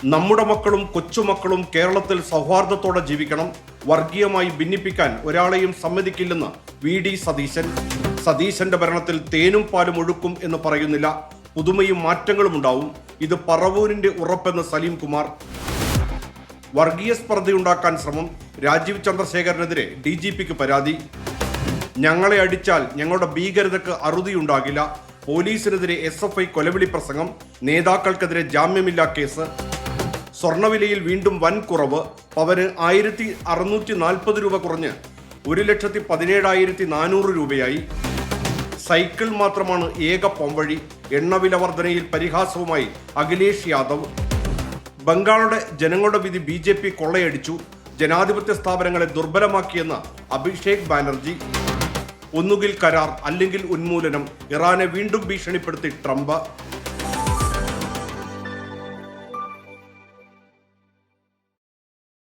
നമ്മുടെ മക്കളും കൊച്ചുമക്കളും കേരളത്തിൽ സൗഹാർദ്ദത്തോടെ ജീവിക്കണം. വർഗീയമായി ഭിന്നിപ്പിക്കാൻ ഒരാളെയും സമ്മതിക്കില്ലെന്ന് വി.ഡി. സതീശൻ. സതീശന്റെ ഭരണത്തിൽ തേനും പാലും ഒഴുക്കും എന്ന് പറയുന്നില്ല, പുതുമയും മാറ്റങ്ങളും ഉണ്ടാവും. ഇത് പറവൂരിന്റെ ഉറപ്പെന്ന് സലീം കുമാർ. വർഗീയ സ്പർദ്ധയുണ്ടാക്കാൻ ശ്രമം. രാജീവ് ചന്ദ്രശേഖരനെതിരെ DGPക്ക് പരാതി. ഞങ്ങളെ അടിച്ചാൽ ഞങ്ങളുടെ ഭീകരതയ്ക്ക് അറുതിയുണ്ടാകില്ല. പോലീസിനെതിരെ SFI കൊലവിളി പ്രസംഗം. നേതാക്കൾക്കെതിരെ ജാമ്യമില്ലാ കേസ്. സ്വർണ്ണവിലയിൽ വീണ്ടും വൻ കുറവ്. പവന് 1640 രൂപ കുറഞ്ഞ് 1,17,400 രൂപയായി. സൈക്കിൾ മാത്രമാണ് ഏക പോംവഴി. എണ്ണവില വർധനയിൽ പരിഹാസവുമായി അഖിലേഷ് യാദവ്. ബംഗാളിലെ ജനങ്ങളുടെ വിധി BJP കൊള്ളയടിച്ചു. ജനാധിപത്യ സ്ഥാപനങ്ങളെ ദുർബലമാക്കിയെന്ന് അഭിഷേക് ബാനർജി. ഒന്നുകിൽ കരാർ അല്ലെങ്കിൽ ഉന്മൂലനം. ഇറാനെ വീണ്ടും ഭീഷണിപ്പെടുത്തി ട്രംപ്.